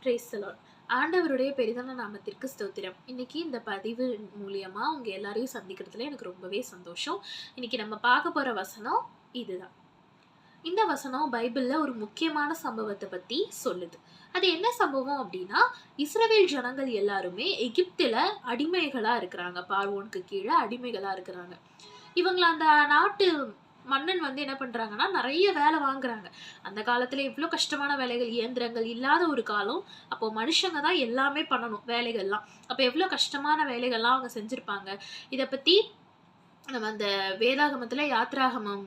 Praise the Lord. ஆண்டவருடைய பெரிதான நாமத்திற்கு ஸ்தோத்திரம். இன்னைக்கு இந்த பதிவு மூலியமா உங்க எல்லாரையும் சந்திக்கிறதுல எனக்கு ரொம்பவே சந்தோஷம். இன்னைக்கு நம்ம பார்க்க போற வசனம் இதுதான். இந்த வசனம் பைபிள்ல ஒரு முக்கியமான சம்பவத்தை பத்தி சொல்லுது. அது என்ன சம்பவம் அப்படின்னா, இஸ்ரவேல் ஜனங்கள் எல்லாருமே எகிப்தில அடிமைகளா இருக்கிறாங்க. பார்வோனுக்கு கீழே அடிமைகளா இருக்கிறாங்க. இவங்கள அந்த நாட்டு மன்னன் வந்து என்ன பண்றாங்கன்னா, நெறைய வேலை வாங்குறாங்க. அந்த காலத்துல எவ்ளோ கஷ்டமான வேலைகள், இயந்திரங்கள் இல்லாத ஒரு காலம். அப்போ மனுஷங்க தான் எல்லாமே பண்ணணும், வேலைகள்லாம். அப்ப எவ்ளோ கஷ்டமான வேலைகள்லாம் அவங்க செஞ்சிருப்பாங்க. இத பத்தி நம்ம அந்த வேதாகமத்துல யாத்ராகமம்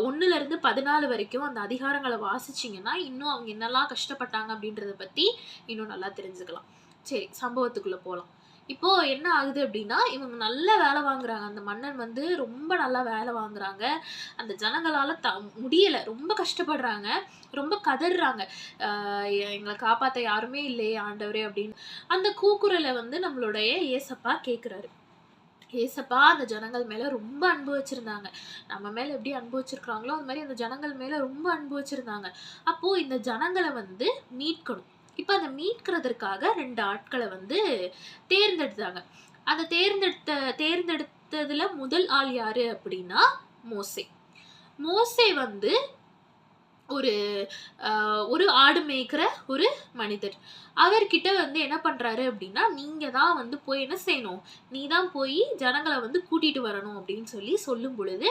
1லருந்து 14 வரைக்கும் அந்த அதிகாரங்கள வாசிச்சீங்கன்னா, இன்னும் அவங்க என்னலாம் கஷ்டப்பட்டாங்க அப்படின்றத பத்தி இன்னும் நல்லா தெரிஞ்சுக்கலாம். சரி, சம்பவத்துக்குள்ள போலாம். இப்போ என்ன ஆகுது அப்படின்னா, இவங்க நல்ல வேலை வாங்குறாங்க. அந்த மன்னன் வந்து ரொம்ப நல்லா வேலை வாங்குறாங்க. அந்த ஜனங்களால முடியல. ரொம்ப கஷ்டப்படுறாங்க. ரொம்ப கதர்றாங்க. "அ எங்கள காப்பாத்த யாருமே இல்லையே ஆண்டவரே" அப்படின்னு. அந்த கூக்குரல வந்து நம்மளுடைய ஏசப்பா கேட்கிறாரு. ஏசப்பா அந்த ஜனங்கள் மேல ரொம்ப அன்பு வச்சிருந்தாங்க. நம்ம மேல எப்படி அன்பு வச்சிருக்காங்களோ, அது மாரி அந்த ஜனங்கள் மேல ரொம்ப அன்பு வச்சிருந்தாங்க. அப்போ இந்த ஜனங்கள வந்து மீட்கணும். இப்ப அத மீட்கிறதற்காக 2 ஆட்கள வந்து தேர்ந்தெடுத்தாங்க. அந்த தேர்ந்தெடுத்ததுல முதல் ஆள் யாரு அப்படின்னா, மோசே. மோசே வந்து ஒரு ஒரு ஆடு மேய்க்கிற ஒரு மனிதர். அவர்கிட்ட வந்து என்ன பண்றாரு அப்டின்னா, "நீங்க தான் வந்து போய் என்ன செய்யணும்? நீ தான் போயி ஜனங்கள வந்து கூட்டிட்டு வரணும்" அப்டின்னு சொல்லும் பொழுது,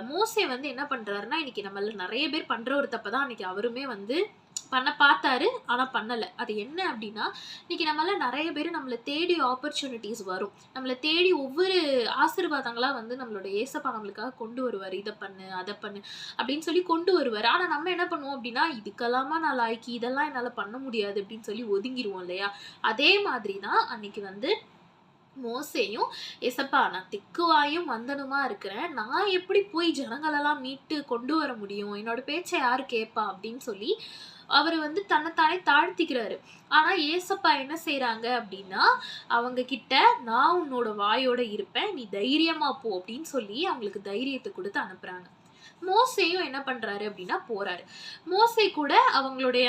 மோசே வந்து என்ன பண்றாருன்னா, இன்னைக்கு நம்மள நெறைய பேர் பண்ற ஒரு தப்ப தான் அன்னைக்கு அவருமே வந்து பண்ண பார்த்தாரு. ஆனா பண்ணல. அது என்ன அப்டின்னா, இன்னைக்கு நம்மள நெறைய பேரு நம்மள தேடி ஆப்பர்ச்சுனிட்டீஸ் வரும். நம்மள தேடி ஒவ்வொரு ஆசீர்வாதங்களா வந்து நம்மளோட ஏசப்பா நம்மளுக்காக கொண்டு வருவாரு. இத பண்ணு, அத பண்ணு அப்படின்னு சொல்லி கொண்டு வருவாரு. ஆனா நம்ம என்ன பண்ணுவோம் அப்படின்னா, இதுக்கெல்லாமா நான் லாயக்கி, இதெல்லாம் என்னால பண்ண முடியாது அப்படின்னு சொல்லி ஒதுங்கிருவோம் இல்லையா? அதே மாதிரி தான் அன்னைக்கு வந்து மோசேயும், "ஏசப்பா நான் திக்குவாயும் மந்தனுமா இருக்கிறேன். நான் எப்படி போய் ஜனங்களெல்லாம் மீட்டு கொண்டு வர முடியும்? என்னோட பேச்ச யாரு கேட்பா?" அப்படின்னு சொல்லி அவரு வந்து தன்னைத்தானே தாழ்த்திக்கிறாரு. ஆனா ஏசப்பா என்ன செய்றாங்க அப்படின்னா, அவங்க கிட்ட "நான் உன்னோட வாயோட இருப்பேன். நீ தைரியமா போ" அப்படின்னு சொல்லி அவங்களுக்கு தைரியத்த குடுத்து அனுப்புறாங்க. மோசேயும் என்ன பண்றாரு அப்படின்னா போறாரு. மோசே கூட அவங்களுடைய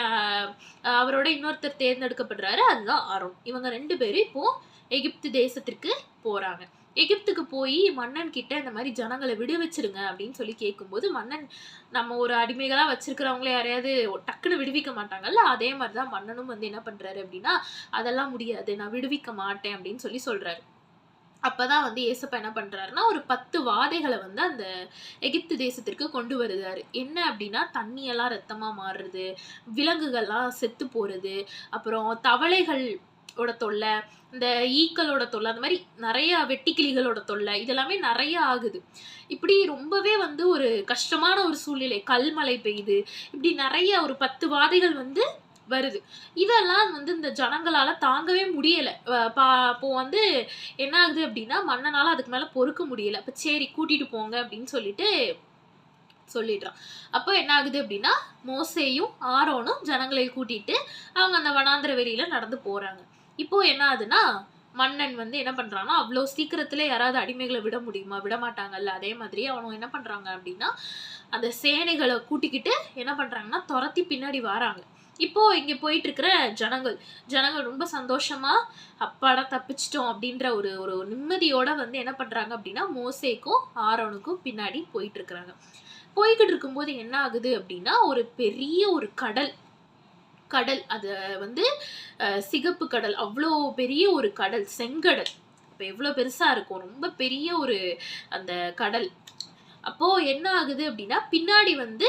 அவரோட இன்னொருத்தர் தேர்ந்தெடுக்கப்படுறாரு. அதுதான் ஆரோன். இவங்க 2 பேரும் இப்போ எகிப்து தேசத்திற்கு போறாங்க. எகிப்துக்கு போயி மன்னன் கிட்ட இந்த மாரி ஜனங்கள விடுவிச்சுருங்க அப்படின்னு சொல்லி கேட்கும்போது, மன்னன் நம்ம ஒரு அடிமைகளா வச்சிருக்கிறவங்கள யாரையாவது டக்குனு விடுவிக்க மாட்டாங்கல்ல. அதே மாரி தான் மன்னனும் வந்து என்ன பண்றாரு அப்படின்னா, "அதெல்லாம் முடியாது. நான் விடுவிக்க மாட்டேன்" அப்படின்னு சொல்றாரு. அப்பதான் வந்து ஏசப்பா என்ன பண்றாருன்னா, ஒரு 10 வாதைகள வந்து அந்த எகிப்து தேசத்திற்கு கொண்டு வருகிறாரு. என்ன அப்டின்னா, தண்ணீயெல்லாம் ரத்தமா மாறுறது, விலங்குகள்லாம் செத்து போறது, அப்புறம் தவளைகள் ஓட தொல்ல, இந்த ஈக்களோட தொல்ல, அந்த மாரி நெறைய வெட்டுக்கிளிகளோட தொல்ல, இதெல்லாமே நெறைய ஆகுது. இப்டி ரொம்பவே வந்து ஒரு கஷ்டமான ஒரு சூழ்நிலை. கல்மழை பெய்யுது. இப்டி நெறைய ஒரு 10 வாதைகள் வந்து வருது. இதெல்லாம் வந்து இந்த ஜனங்களால தாங்கவே முடியல. அப்போ வந்து என்ன ஆகுது அப்டின்னா, மன்னனால அதுக்கு மேல பொறுக்க முடியல. அப்ப சரி கூட்டிட்டு போங்க அப்டின்னு சொல்லிடுறான். அப்போ என்ன ஆகுது அப்டின்னா, மோசேயும், ஆரோனும் ஜனங்களை கூட்டிட்டு அவங்க அந்த வனாந்திர வெளியில நடந்து போறாங்க. இப்போ என்ன ஆகுதுன்னா, மன்னன் வந்து என்ன பண்றான்னா, அவ்ளோ சீக்கிரத்திலே யாராவது அடிமைகள விட முடியுமா? விடமாட்டாங்கல்ல. அதே மாதிரி அவனுங்க என்ன பண்றாங்க அப்டின்னா, அந்த சேனைகள கூட்டிக்கிட்டு என்ன பண்றாங்கன்னா, தொரத்தி பின்னாடி வாராங்க. இப்போ இங்க போயிட்டு இருக்கிற ஜனங்கள் ரொம்ப சந்தோஷமா, அப்பாடா தப்பிச்சுட்டோம் அப்டின்ற ஒரு ஒரு நிம்மதியோட வந்து என்ன பண்றாங்க அப்டின்னா, மோசேக்கும், ஆரோனுக்கும் பின்னாடி போயிட்டு இருக்கிறாங்க. போய்க்கிட்டு இருக்கும்போது என்ன ஆகுது அப்டின்னா, ஒரு பெரிய ஒரு கடல் கடல் அது வந்து சிகப்பு கடல். அவ்ளோ பெரிய ஒரு கடல், செங்கடல். அப்ப எவ்ளோ பெருசா இருக்கும். ரொம்ப பெரிய ஒரு அந்த கடல். அப்போ என்ன ஆகுது அப்டின்னா, பின்னாடி வந்து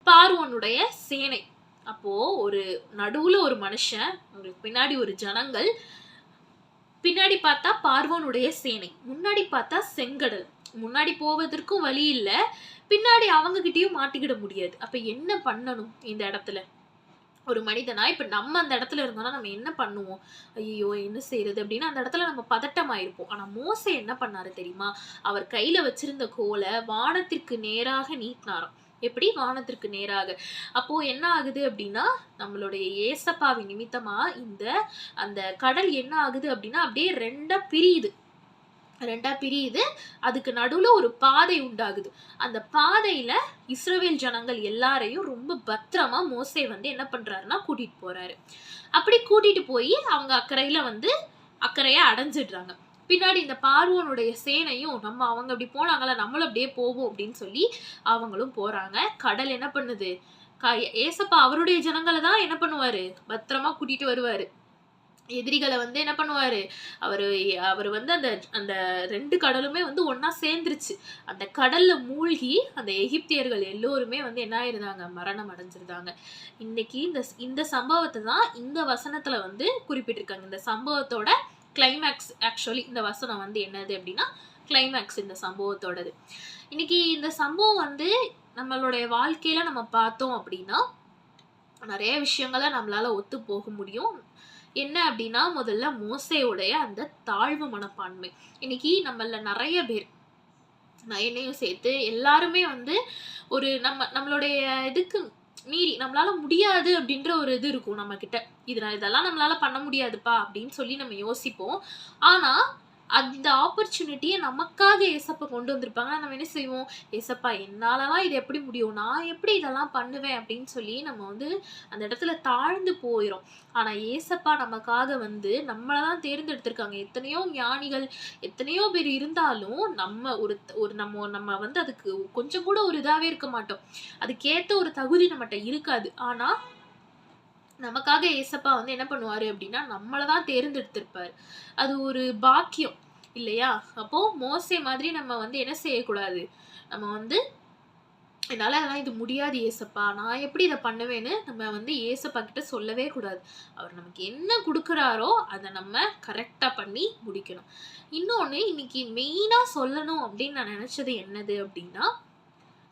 பார்வோனுடைய சேனை. அப்போ ஒரு நடுவுல ஒரு மனுஷன், உங்களுக்கு பின்னாடி ஒரு ஜனங்கள், பின்னாடி பார்த்தா பார்வோனுடைய சேனை. முன்னாடி பார்த்தா செங்கடல். முன்னாடி போவதற்கும் வழி இல்ல. பின்னாடி அவங்க கிட்டயும் மாட்டிக்கிட முடியாது. அப்ப என்ன பண்ணணும் இந்த இடத்துல? ஒரு மனிதனா, இப்ப நம்ம அந்த இடத்துல இருந்தோம்னா, நம்ம என்ன பண்ணுவோம்? "ஐயய்யோ! என்ன செய்றது?" அப்படின்னு அந்த இடத்துல நம்ம பதட்டமாயிருப்போம். ஆனா மோசே என்ன பண்ணாரு தெரியுமா? அவர் கையில வச்சிருந்த கோல வானத்திற்கு நேராக நீட்டினாராம். எப்படி? வானத்திற்கு நேராக. அப்போ என்ன ஆகுது அப்படின்னா, நம்மளுடைய ஏசப்பாவின் நிமித்தமா அந்த கடல் என்ன ஆகுது அப்படின்னா, அப்படியே 2ஆ பிரியுது. 2ஆ பிரியுது. அதுக்கு நடுவுல ஒரு பாதை உண்டாகுது. அந்த பாதையில இஸ்ரவேல் ஜனங்கள் எல்லாரையும் ரொம்ப பத்திரமா மோசே வந்து என்ன பண்றாருன்னா, கூட்டிட்டு போறாரு. அப்படி கூட்டிட்டு போயி அவங்க அக்கறைய அடைஞ்சிடுறாங்க. பின்னாடி இந்த பார்வோனுடைய சேனையும், அவங்க அப்படி போனாங்கல்ல, நம்மளும் அப்படியே போவோம் அப்படின்னு சொல்லி அவங்களும் போறாங்க. கடல் என்ன பண்ணுது? க ஏசப்பா அவருடைய ஜனங்கள தான் என்ன பண்ணுவாரு? பத்திரமா கூட்டிட்டு வருவாரு. எதிரிகள வந்து என்ன பண்ணுவாரு, அவரு அவரு வந்து அந்த அந்த 2 கடலுமே வந்து ஒண்ணா சேர்ந்துருச்சு. அந்த கடல்ல மூழ்கி அந்த எகிப்தியர்கள் எல்லோருமே வந்து என்ன ஆயிருந்தாங்க, மரணம் அடைஞ்சிருந்தாங்க. இன்னைக்கு இந்த சம்பவத்த தான் இந்த வசனத்துல வந்து குறிப்பிட்டிருக்காங்க. இந்த சம்பவத்தோட கிளைமாக்ஸ் ஆக்சுவலி இந்த வசனம் வந்து என்னது அப்டின்னா, கிளைமாக்ஸ் இந்த சம்பவத்தோடது. இன்னைக்கு இந்த சம்பவம் வந்து நம்மளுடைய வாழ்க்கையில நம்ம பார்த்தோம் அப்டின்னா, நெறைய விஷயங்கள நம்மளால ஒத்து போக முடியும். என்ன அப்டின்னா, முதல்ல மோசேயுடைய அந்த தாழ்வு மனப்பான்மை. இன்னைக்கு நம்மள்ல நெறைய பேர், நான் என்னையும் சேர்த்து எல்லாருமே வந்து ஒரு நம்மளுடைய இதுக்கு மீறி நம்மளால முடியாது அப்டின்ற ஒரு இது இருக்கும் நம்மகிட்ட. இதெல்லாம் நம்மளால பண்ண முடியாதுப்பா அப்டின்னு சொல்லி நம்ம யோசிப்போம். ஆனா, அந்த ஆப்பர்ச்சுனிட்டிய நமக்காக ஏசப்பா கொண்டு வந்திருப்பாங்க. நம்ம என்ன செய்வோம்? ஏசப்பா என்னாலலாம் இது எப்படி முடியும்? நான் எப்படி இதெல்லாம் பண்ணுவேன்? அப்படின்னு சொல்லி நம்ம வந்து அந்த இடத்துல தாழ்ந்து போயிரும். ஆனா ஏசப்பா நமக்காக வந்து நம்மள தான் தேர்ந்தெடுத்திருக்காங்க. எத்தனையோ ஞானிகள், எத்தனையோ பேர் இருந்தாலும் நம்ம ஒரு ஒரு நம்ம நம்ம வந்து அதுக்கு கொஞ்சம் கூட ஒரு இதாவே இருக்க மாட்டோம். அதுக்கேத்த ஒரு தகுதி நம்மட்ட இருக்காது. ஆனா நமக்காக ஏசப்பா வந்து என்ன பண்ணுவாரு அப்படின்னா, நம்மள தான் தேர்ந்தெடுத்திருப்பாரு. அது ஒரு பாக்கியம் இல்லையா? அப்போ மோசே மாதிரி நம்ம வந்து என்ன செய்யக்கூடாது? நம்ம வந்து என்னால அதெல்லாம் இது முடியாது ஏசப்பா. நான் எப்படி இத பண்ணுவேன்னு நம்ம வந்து ஏசப்பா கிட்ட சொல்லவே கூடாது. அவர் நமக்கு என்ன குடுக்குறாரோ, அத நம்ம கரெக்ட்டா பண்ணி முடிக்கணும். இன்னொன்னு இன்னைக்கு மெயினா சொல்லணும் அப்படின்னு நான் நெனச்சது என்னது அப்படின்னா,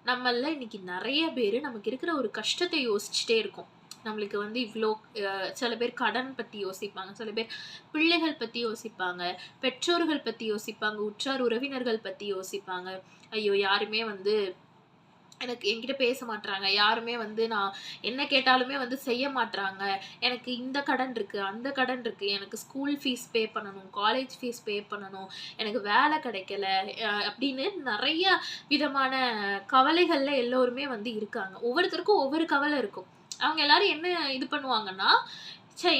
நம்மள்ல இன்னைக்கு நெறைய பேரு நமக்கு இருக்கிற ஒரு கஷ்டத்த யோசிச்சுட்டே இருக்கோம். நம்மளுக்கு வந்து இவ்ளோ சில பேர் கடன் பத்தி யோசிப்பாங்க. சில பேர் பிள்ளைகள் பத்தி யோசிப்பாங்க. பெற்றோர்கள் பத்தி யோசிப்பாங்க. உற்றார் உறவினர்கள் பத்தி யோசிப்பாங்க. ஐயோ! யாருமே வந்து என்கிட்ட பேச மாட்றாங்க. யாருமே வந்து நான் என்ன கேட்டாலுமே வந்து செய்ய மாட்றாங்க. எனக்கு இந்த கடன் இருக்கு, அந்த கடன் இருக்கு. எனக்கு ஸ்கூல் ஃபீஸ் பே பண்ணணும், காலேஜ் ஃபீஸ் பே பண்ணணும், எனக்கு வேலை கிடைக்கல, அப்படின்னு நெறைய விதமான கவலைகள்ல எல்லோருமே வந்து இருக்காங்க. ஒவ்வொருத்தருக்கும் ஒவ்வொரு கவலை இருக்கும். அவங்க எல்லாரும் என்ன இது பண்ணுவாங்கன்னா,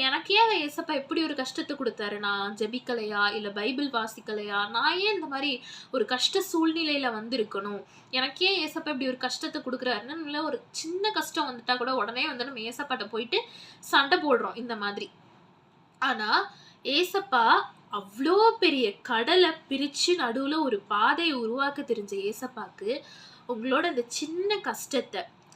எனக்கு ஏன் ஏசப்பா இப்படி ஒரு கஷ்டத்த குடுத்தாரு? நான் ஜெபிக்கலையா? இல்ல பைபிள் வாசிக்கலையா? நான் ஏன் இந்த மாரி ஒரு கஷ்ட சூழ்நிலையில வந்து இருக்கணும்? எனக்கு ஏன் ஏசப்பா இப்படி ஒரு கஷ்டத்த குடுக்குறாருன்னு, இல்ல ஒரு சின்ன கஷ்டம் வந்துட்டா கூட உடனே வந்து நம்ம ஏசப்பாட்ட போயிட்டு சண்ட போடுறோம் இந்த மாதிரி. ஆனா, ஏசப்பா அவ்ளோ பெரிய கடல பிரிச்சு நடுவுல ஒரு பாதைய உருவாக்க தெரிஞ்ச ஏசப்பாக்கு, உங்களோட இந்த சின்ன கஷ்டத்த,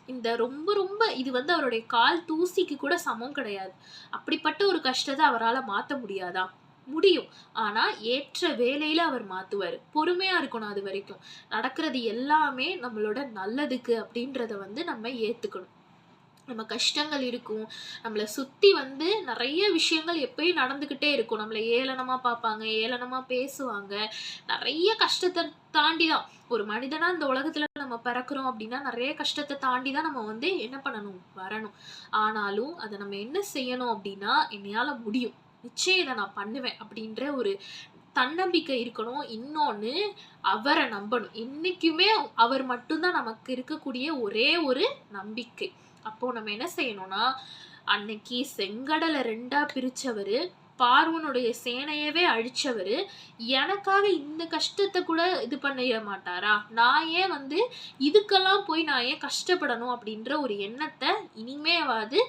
இந்த ரொம்ப ரொம்ப இது வந்து அவருடைய கால் தூசிக்கு கூட சமம் கிடையாது. அப்படிப்பட்ட ஒரு கஷ்டத்த அவரால மாத்த முடியாதா? முடியும். ஆனா, ஏற்ற வேளையில அவர் மாத்துவாரு. பொறுமையா இருக்கணும் அதுவரைக்கும். நடக்கிறது எல்லாமே நம்மளோட நல்லதுக்கு அப்படின்றத வந்து நம்ம ஏத்துக்கணும். நம்ம கஷ்டங்கள் இருக்கும். நம்மள சுத்தி வந்து நெறைய விஷயங்கள் எப்பயும் நடந்துகிட்டே இருக்கும். நம்மள ஏளனமா பார்ப்பாங்க, ஏளனமா பேசுவாங்க. நெறைய கஷ்டத்த தாண்டி தான் ஒரு மனிதனா இந்த உலகத்துல நம்ம பிறக்கிறோம் அப்டின்னா, நெறைய கஷ்டத்த தாண்டி தான் நம்ம வந்து என்ன பண்ணணும்? வரணும். ஆனாலும் அத நம்ம என்ன செய்யணும் அப்டின்னா, "என்னையால முடியும். நிச்சயம் இத நான் பண்ணுவேன்." அப்டின்ற ஒரு தன்னம்பிக்கை இருக்கணும். இன்னொன்னு அவர நம்பணும். என்னைக்குமே அவர் மட்டும் தான் நமக்கு இருக்கக்கூடிய ஒரே ஒரு நம்பிக்கை. அப்போ நம்ம என்ன செய்யணும்னா, அன்னைக்கு செங்கடல 2ஆ பிரிச்சவரு, பார்வோனுடைய சேனையவே அழிச்சவரு, எனக்காக இந்த கஷ்டத்த கூட இது பண்ணிற மாட்டாரா? நான் ஏன் வந்து இதுக்கெல்லாம் போய் நான் ஏன் கஷ்டப்படணும்? அப்படின்ற ஒரு எண்ணத்த இனிமேவாது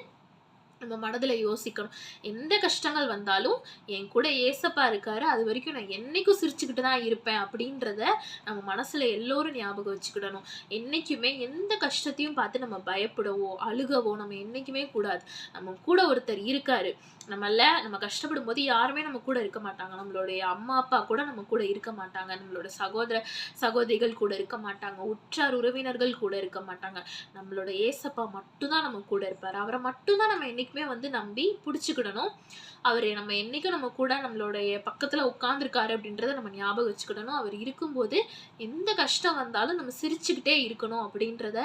நம்ம மனதுல யோசிக்கணும். எந்த கஷ்டங்கள் வந்தாலும், என் கூட ஏசப்பா இருக்காரு. அதுவரைக்கும் நான் என்னைக்கும் சிரிச்சுக்கிட்டு தான் இருப்பேன். அப்படின்றத நம்ம மனசுல எல்லோரும் ஞாபகம் வச்சுக்கிடணும். என்னைக்குமே எந்த கஷ்டத்தையும் பார்த்து நம்ம பயப்படவோ, அழுகவோ நம்ம என்னைக்குமே கூடாது. நம்ம கூட ஒருத்தர் இருக்காரு. நம்ம கஷ்டப்படும்போது யாருமே நம்ம கூட இருக்க மாட்டாங்க. நம்மளுடைய அம்மா, அப்பா கூட நம்ம கூட இருக்க மாட்டாங்க. நம்மளோட சகோதர, சகோதரிகள் கூட இருக்க மாட்டாங்க. உற்றார் உறவினர்கள் கூட இருக்க மாட்டாங்க. நம்மளோட ஏசப்பா மட்டும் தான் நம்ம கூட இருப்பாரு. அவர மட்டும் தான் நம்ம என்னைக்குமே வந்து நம்பி புடிச்சுக்கிடணும். அவரு நம்ம என்னைக்கும் நம்ம கூட நம்மளுடைய பக்கத்துல உட்கார்ந்துருக்காரு அப்படின்றத நம்ம ஞாபகம் வச்சுக்கிடணும். அவர் இருக்கும்போது எந்த கஷ்டம் வந்தாலும் நம்ம சிரிச்சுக்கிட்டே இருக்கணும் அப்படின்றத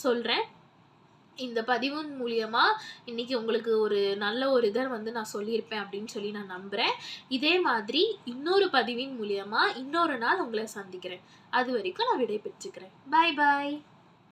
சொல்றேன். இந்த பதிவின் மூலியமா இன்னைக்கு உங்களுக்கு ஒரு நல்ல ஒரு இத வந்து நான் சொல்லியிருப்பேன் அப்படின்னு சொல்லி நான் நம்புறேன். இதே மாதிரி இன்னொரு பதிவின் மூலியமா இன்னொரு நாள் உங்கள சந்திக்கிறேன். அதுவரைக்கும் நான் விடை பெற்றுக்கிறேன். பாய் பாய்.